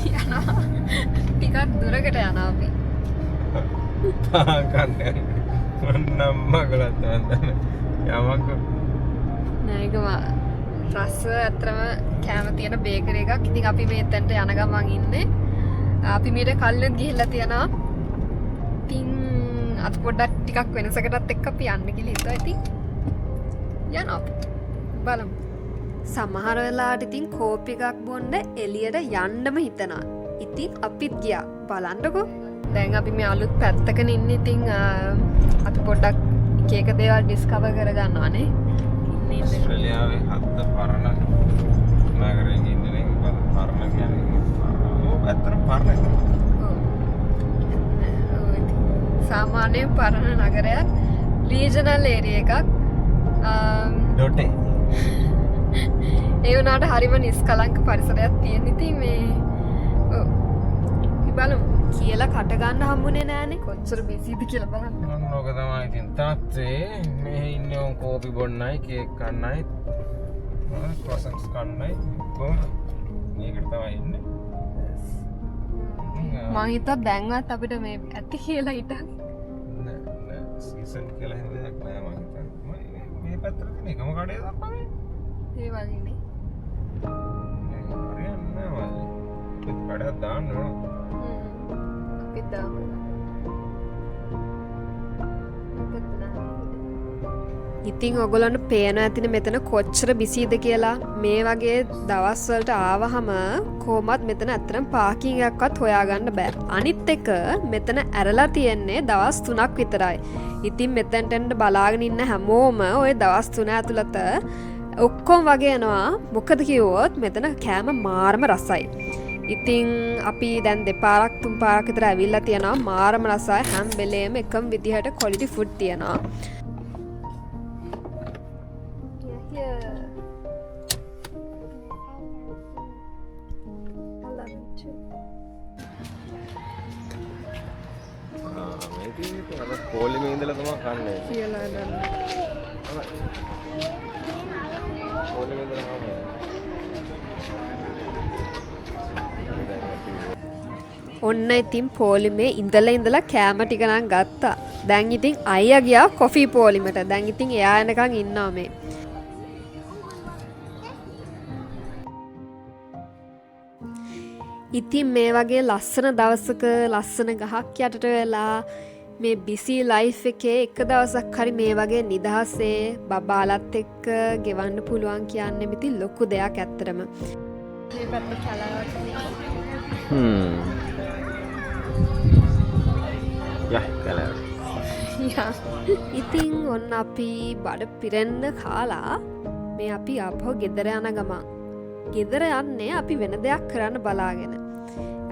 යනවා. ටිකක් දුරකට යනවා අපි. කන්නේ මන්නම් මගලත් වන්දන යමක් නෑ ඒක රස ඇත්තටම කැම තියෙන බේකරි එකක්. ඉතින් අපි මේ එතනට යන ගමන් ඉන්නේ. අපි මීට කල්ලෙත් ගිහිල්ලා තියෙනවා. ඉතින් අද පොඩ්ඩක් ටිකක් වෙනසකටත් එක්ක අපි යන්න කියලා හිතුවා. ඉතින් යනවා. බලමු. සමහර වෙලාවට ඉතින් කෝපි එකක් බොන්න එළියට යන්නම හිතනවා. ඉතින් අපිත් ගියා. බලන්නකෝ. දැන් අපි මේ අලුත් පැත්තකන ඉන්නේ. ඉතින් අපි පොඩ්ඩක් එක එක දේවල් ඩිස්කවර් කරගන්නවානේ. ඉන්නේ ඔස්ට්‍රේලියාවේ හත්ත පරණ නගරයක ඉන්නේ පරණ කියන්නේ ඇත්තටම පරණ සාමාන්‍යයෙන් පරණ නගරයක් රීජනල් ඒරියා එකක් ඩොටේ ඒ වුණාට හරිම නිස්කලංක පරිසරයක් තියෙන. ඉතින් මේ බලමු කියලා කට ගන්න හම්බුනේ නෑනේ. කොච්චර බිසිද කියලා බලන්න. ඕක තමයි ඉතින් තාත්තේ මේ ඉන්නේ උන් කෝපි බොන්නයි කේක් කන්නයි ක්‍රොසන්ට්ස් කන්නයි කොහොමද මේකට තමයි ඉන්නේ. මං හිතුවා දැන්වත් අපිට මේ ඇති කියලා හිටන්. නෑ සීසන් කියලා එහෙම දෙයක් නෑ මං හිතන්නේ. මේ පැත්තට තියෙන එකම කඩේ තමයි. ඒ වගේනේ. හරියන්නේ නෑ වගේ. ඒක කඩයක් දාන්න ඕන. අපි දාමු. ඉතින් ඔයගොල්ලන්ට පේන ඇතිනේ මෙතන කොච්චර බිසිද කියලා. මේ වගේ දවස් වලට ආවහම කොහොමත් මෙතන ඇත්තටම පාකින් එකක්වත් හොයාගන්න බෑ. අනිත් එක මෙතන ඇරලා තියෙන්නේ දවස් 3ක් විතරයි. ඉතින් මෙතනට එන්න බලාගෙන ඉන්න හැමෝම ওই දවස් 3 ඇතුළත ඔක්කොම වගේ යනවා. මොකද කිව්වොත් මෙතන කෑම මාරම රසයි. ඉතින් අපි දැන් දෙපාරක් තුන් පාරක් විතර ඇවිල්ලා තියෙනවා. මාරම රසයි. හැම වෙලේම එකම විදිහට ක්වොලිටි ෆුඩ් තියෙනවා. පොලිමේ ඉඳලා තමයි කන්නේ කියලා නෑ. පොලිමේ ඉඳලා කන්නේ. ඔන්න ඉතින් පොලිමේ ඉඳලා කෑම ටික නම් ගත්තා. දැන් ඉතින් අයියා ගියා කොෆි පොලිමට. දැන් ඉතින් එයා එනකන් ඉන්නවා මේ. ඉතින් මේ වගේ ලස්සන දවසක ලස්සන ගහක් යටට වෙලා මේ බිසි ලයිෆ් එකේ එක දවසක් හරි මේ වගේ නිදහසේ බබාලත් එක්ක ගෙවන්න පුළුවන් කියන්නේ ඉතින් ලොකු දෙයක් ඇත්තටම. මේ පැත්ත කලාවක් ඉතින් ඔන්න අපි බඩ පිරෙන්න කාලා මේ අපි ආපහු ගෙදර යන ගමන්. ගෙදර යන්නේ අපි වෙන දෙයක් කරන්න බලාගෙන.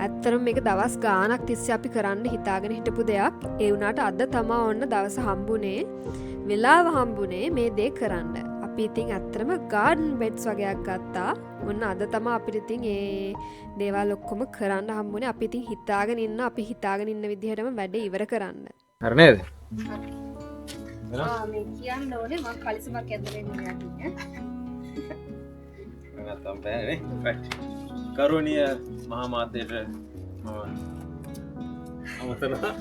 ඇත්තටම මේක දවස් ගාණක් තිස්සේ අපි කරන්න හිතාගෙන හිටපු දෙයක්. ඒ වුණාට අද තමා ඔන්න දවස හම්බුනේ. වෙලාව හම්බුනේ මේ දේ කරන්න. අපි ඉතින් ඇත්තටම ගාඩන් බෙඩ්ස් වගේක් ගත්තා. ඔන්න අද තමා අපිට ඉතින් ඒ දේවල් ඔක්කොම කරන්න හම්බුනේ. අපි ඉතින් හිතාගෙන ඉන්න විදිහටම වැඩේ ඉවර කරන්න. හරි නේද? මේ කියන්න ඕනේ මම කලිසමක් ඇතුලේ ඉන්නේ. නැත්තම් බෑනේ. රයිට්. කරුණීය මහා මාත්‍යට අමතනවා.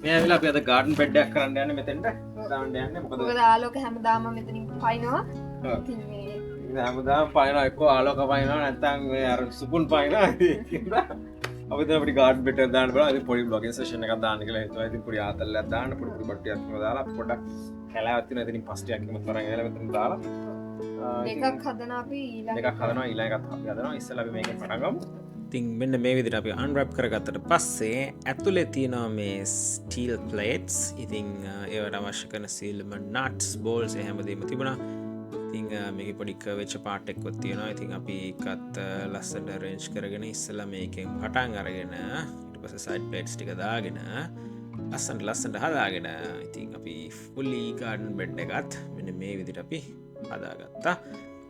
මේ ඇවිල්ලා අපි අද ගාඩන් බෙඩ් එකක් කරන්න යන්නේ මෙතෙන්ට. දාන්න යන්නේ මොකද? මොකද ආලෝක හැමදාම මෙතනින් පයින්නවා. ඉතින් මේ හැමදාම පයින්නවා එක්කෝ ආලෝක පයින්නවා නැත්තම් මේ අර සුපුන් පයින්නවා. අපි දැන් අපිට ගාඩන් බෙඩ් එකක් දාන්න බලලා ඉතින් පොඩි බ්ලොගින් සෙෂන් එකක් දාන්න කියලා හිතුවා. ඉතින් පොඩි ආතල්ලයක් දාන්න පොඩි බට්ටියක් තුන දාලා පොඩ්ඩක් කැලෑවක් තියෙනවා. ඉතින් පස්ටියක් එකම තරන් ඇවිල්ලා මෙතන දාලා එකක් හදනවා අපි එකක් හදනවා ඊළඟ එකක් අපි හදනවා. ඉස්සෙල්ලා අපි මේකෙන් පටන් ගමු. ඉතින් මෙන්න මේ විදිහට අපි අන්රැප් කරගත්තට පස්සේ ඇතුලේ තියෙනවා මේ ස්ටීල් ප්ලේට්ස්. ඉතින් ඒවට අවශ්‍ය කරන සියලුම නට්ස් බෝල්ස් හැමදේම තිබුණා. ඉතින් මේකේ පොඩි කර්වේචර් පාර්ට් එකක් තියෙනවා. ඉතින් අපි ඒකත් ලස්සනට arrange කරගෙන ඉස්සෙල්ලා මේකෙන් පටන් අරගෙන ඊට පස්සේ සයිඩ් ප්ලේට්ස් ටික දාගෙන ලස්සනට හදාගෙන ඉතින් අපි fully garden bed එකත් මෙන්න මේ විදිහට අපි හදාගත්තා.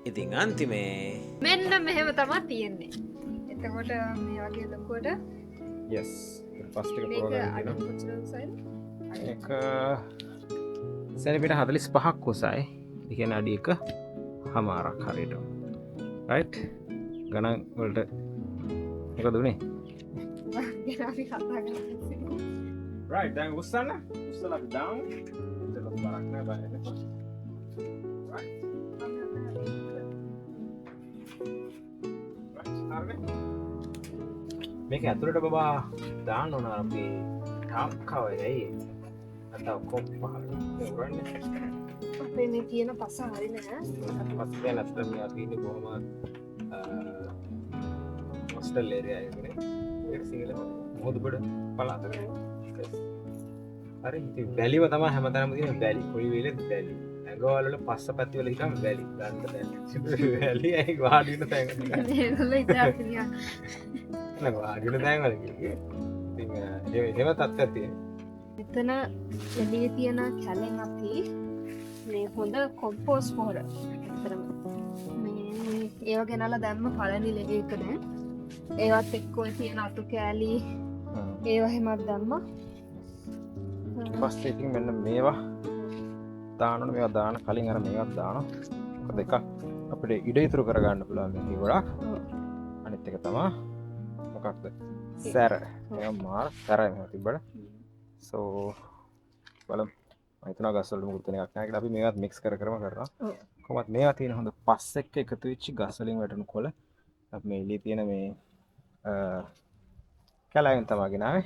ඉතින් අන්තිමේ මෙන්න මෙහෙම තමයි තියෙන්නේ. එතකොට මේ වගේ ලොකුවට yes ෆස්ට් එක මේක ප්‍රෝග්‍රෑම් අඩු කරනවා. කොච්චර උසයිද? එක සෙන්ටිමීටර් 45ක් උසයි. ඒ කියන්නේ අඩි 1 හමාරක් හරියට. right ගණන් වලට මොකද උනේ? ගැන අපි කතා කරන්නේ. right දැන් උස්සන්න. උස්සලා අපි දාමු. ඉතල බරක් නෑ බලන්න. right. මේක ඇතුළට බබා දාන්න ඕන අපි ටාම් කවර් ඇයි? අතව කොප් පහල උරන්නේ. අපේ මේ තියෙන පස හරි නෑ. පස්ස දැන් අත්‍තරම අපි ඉන්නේ කොහොමද? හොස්ටල් ඒරියා එකනේ. ඒක සිංහලෙන් මොකද බඩ පළාතක. හරි ඉතින් වැලිව තමයි හැමතැනම තියෙන වැලි. කොයි වෙලෙත් වැලි. ඇඟවල වල පස්ස පැති වල හිටම වැලි. ගන්න බෑ. වැලි ඇයි වාඩි වෙන තැන. ඒගොල්ලෝ ඉතින් අපිරියා. නෑ වාඩි වෙන තැන් වල කිව්වේ. ඉතින් එහෙම තත්ත්වයක් තියෙනවා. මෙතන එළියේ තියෙන කැලෙන් අපි මේ හොඳ කොම්පෝස් පොහොර ඇත්තටම මේ ඒව ගෙනල්ලා දැම්ම පළවෙනි ලෙඩේ එක දැන් ඒවත් එක්ක ඔය තියෙන අතු කෑලි ඒව හැමත් දැම්මා පස්සේ ඉතින් මෙන්න මේවා දානවනේ මේවා දාන කලින් අර මේවත් දානවා මොකද එකක් අපිට ඉඩ ඉතුරු කරගන්න පුළුවන් මේ ගොඩක් අනිත් එක තමයි මොකක්ද සැර මේවා මාර සැරයි මේවා තිබ්බට සෝ බලමු මම හිතනවා ගස් වල මුකුත් වෙන එකක් නැහැ කියලා අපි මේවත් මික්ස් කරම කරනවා කොහොමද මේවා තියෙන හොඳ පස් එක්ක එකතු වෙච්ච ගස් වලින් වැටෙන කොළ අපි මේ ඉලි තියෙන මේ කැලයෙන් තමයි ගෙනාවේ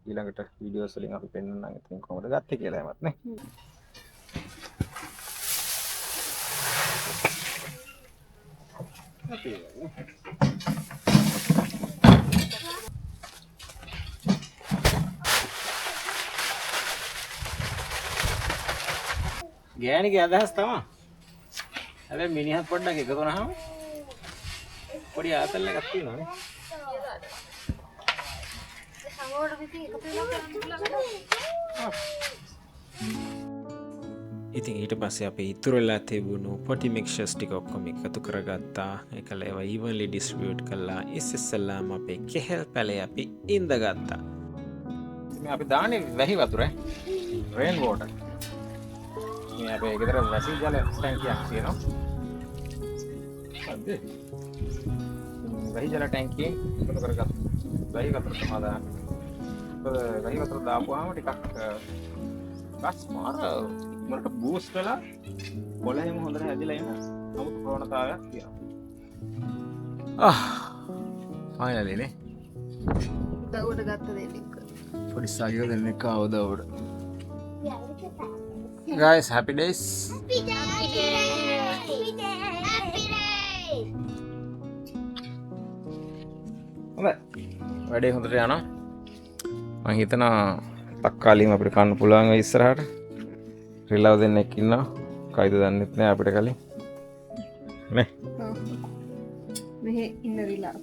ඊළඟට වීඩියෝස් වලින් අපි පෙන්නන්නම් ඉතින් කොහොමද ගත්තේ කියලා හැමත් නේ අපි ගෑණිගේ අදහස් තමයි. හැබැයි මිනිහත් පොඩ්ඩක් එකතු වුණාම පොඩි ආතල් එකක් තියෙනවානේ. ඉතින් ඊට පස්සේ අපි ඉතුරු වෙලා තිබුණු පොටි මික්ස්චර්ස් ටික ඔක්කොම එකතු කරගත්තා. ඒකල ඒවා evenly distribute කළා. ඉස්සෙල්ලාම අපේ කෙහෙල් පැලේ අපි ඉඳගත්තා. මේ අපි දාන්නේ වැහි වතුර rain water. මේ අපේ ගෙදර වැසි ජල ටැංකියක් තියෙනවා. හරිද? වැහි ජල ටැංකියෙන් එකතු කරගත්තා. වැහි වතුර තමයි දාන්නේ. වැහි වතුර දාපුවාම ටිකක් ගස් මාර ඉක්මනට බූස්ට් වෙලා කොළහෙම හොඳට හැදිලා එන අමුතු ප්‍රවණතාවයක් තියෙනවා. ෆයිනලි නේ. දවුවට ගත්ත දෙන්නේ. පොඩි සාගිය දෙන්නේ කවදාද? Guys, happy days. Happy day. Happy day. Happy day. හොඳයි. වැඩේ හොඳට යනවා. මම හිතනවා තක්කාලිම අපිට කන්න පුළුවන් වෙයි ඉස්සරහට. රිලව් දෙන්නෙක් ඉන්නවා. කයිද දන්නෙත් නෑ අපිට කලින්. නේ? ඔව්. මෙහෙ ඉන්න රිලා.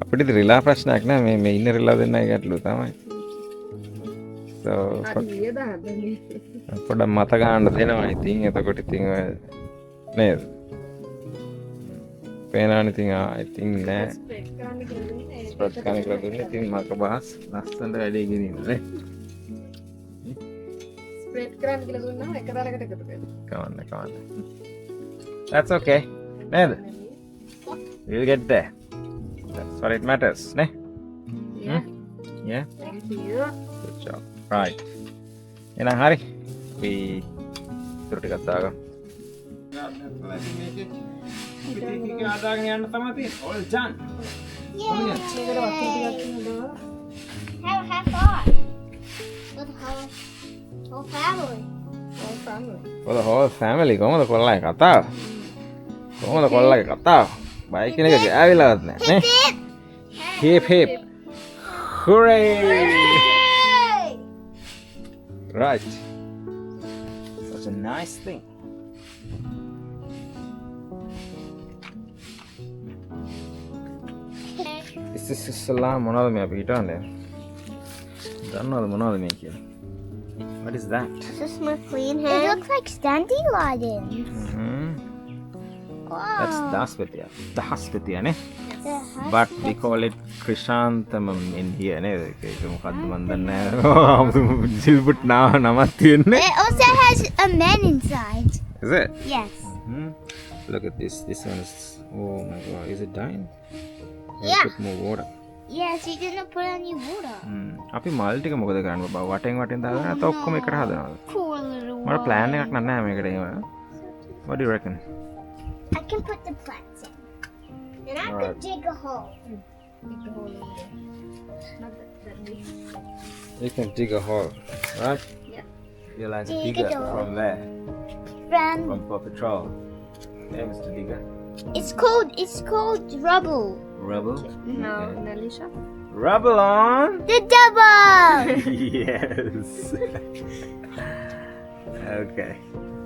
අපිට රිලා ප්‍රශ්නයක් නෑ මේ ඉන්න රිලව් දෙන්නයි ගැටලුව තමයි. So පොඩ්ඩක් මත ගන්න දෙනවා ඉතින් එතකොට ඉතින් නේද පේනවනේ ඉතින් I think නෑ ස්ප්‍රෙඩ් කරන්න කියලා දුන්නේ ඉතින් මක බහස් ලස්සනට වැඩේ ගෙනින්න නේ ස්ප්‍රෙඩ් කරන්න කියලා දුන්නා එක තරකට එකතු කරන්න කවන්න that's okay නේද we'll get there that's what it matters නේ yeah thank you good job right එහෙනම් හරි අපි ඉතුරු ටිකක් දාගමු ඉතින් ආදාගෙන යන්න තමයි තියෙන්නේ all done Have fun. With the whole family. for the whole family කොහමද කොල්ලයි කතාව කොහමද කොල්ලගේ කතාව බයික් එක ගෑවිලාවත් නෑ නේ hip hip hooray right such a nice thing ඉස්සෙල්ලා මොනවද මේ අපි හිටවන්නේ දන්නවද මොනවද මේ කියන්නේ what is that Is this McLean hand? It looks like dandelions. that's daspetiya daspetiya ne but we call it chrysanthemum in here ned ඒක මොකද්ද මන් දන්නේ නැහැ සිල්බුට් නමක් තියෙන්නේ It also has a man inside. is it Yes. look at this one is oh my god is it dying Yeah. put more water. Yes, you're gonna put any water. අපි මල් ටික මොකද කරන්න බබා? වටෙන් දාගෙන නැත්නම් ඔක්කොම එකට හදනවද? Cool little මට plan එකක් නැහැ මේකට එහෙම. What do you reckon? I can put the plants in. And I Alright. could dig a hole. You can dig a hole, right? Yeah. You're like a Dig digger it all. from there, From from Paw Patrol. Hey, Mr. Digger. it's called rubble. Rubble. No, Okay. Nalisha. Rubble on. The double. Yes. Okay.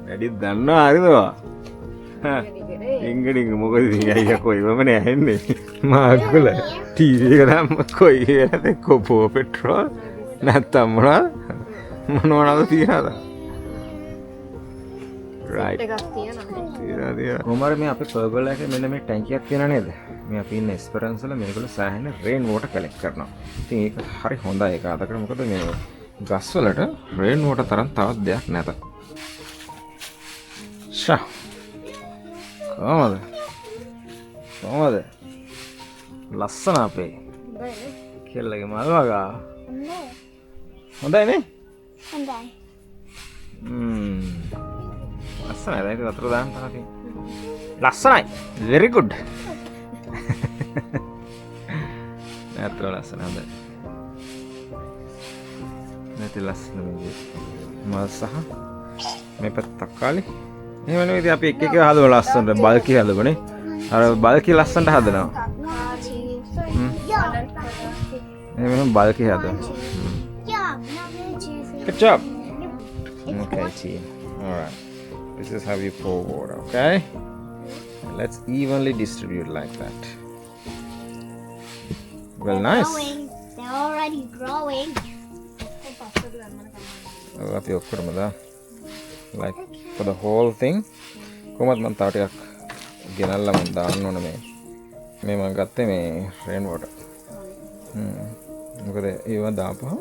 Ready? දන්නවා හරිද? ඉංගඩිංග මොකද ඉතින් අයියා කොයිවමනේ ඇහෙන්නේ මාග්ගල TV එක දැම්ම කොයි එකද කොපෝ පෙට්‍රෝල් නැත්තම් මොනවද තියනවද රයිට් එකක් තියෙනවා. කොහමද මේ අපේ පර්ගෝලා එකේ මෙන්න මේ ටැංකියක් තියෙනා නේද මේ අපි ඉන්න එස්පරන්ස් වල මේගොල්ලෝ සෑහෙන රේන් වෝටර් කලෙක්ට් කරනවා ඉතින් ඒක හරි හොඳයි ඒක අදකට මොකද මේ ගස් වලට රේන් වෝටර් තරම් තවත් දෙයක් නැත ෂා කොහමද ලස්සන අපේ කෙල්ලගේ මල් වගා හොඳයිනේ And then ලස්සනයි දැන් ඒක වතුර දාන්න තමයි ලස්සනයි very good නැත්නම් ලස්සන හොඳයි නැති ලස්සන මල් සහ මේ පැත්ත තක්කාලි එහෙම නෙවෙයි අපි එක එක හදවල ලස්සනට බල්කි හදවනේ අර බල්කි ලස්සනට හදනවා එහෙම බල්කි හදනවා yeah, not really juicy. good job okay team all right this is how you pour water okay let's evenly distribute like that well nice Growing. They're already growing. අපි ඔක්කොම දා like for the whole thing කොහොමද මම තව ටිකක් ගෙනල්ලා මම දාන්න ඕන මේ මම ගත්තේ මේ රේන් වෝටර් මොකද ඒව දාපුවම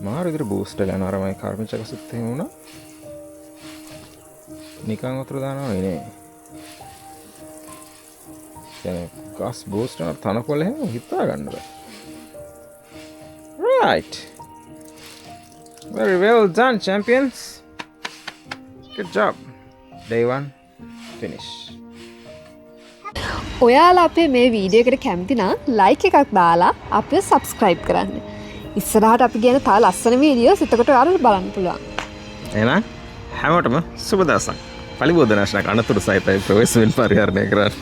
මාර විතර බූස්ට් එක යනවා අර මම කාර්බන් චකසුත් එහෙම වුණා නිකන් වතුර දානවා නේ කියන්නේ ගස් බූස්ට් කරන තනකොළ එහෙම හිතා ගන්න බෑ right very well done champions good job day 1 finish ඔයාලා අපේ මේ වීඩියෝ එකට කැමති නම් ලයික් එකක් දාලා අපිව සබ්ස්ක්‍රයිබ් කරන්න. ඉස්සරහට අපි කියන තව ලස්සන වීඩියෝස් එතකොට ඔයාලට බලන්න පුළුවන්. එහෙනම් හැමෝටම සුබ දවසක්. පරිබෝධනාශනක අනතුරු සහිතයි ප්‍රවේශයෙන් පරිහරණය කරන්න.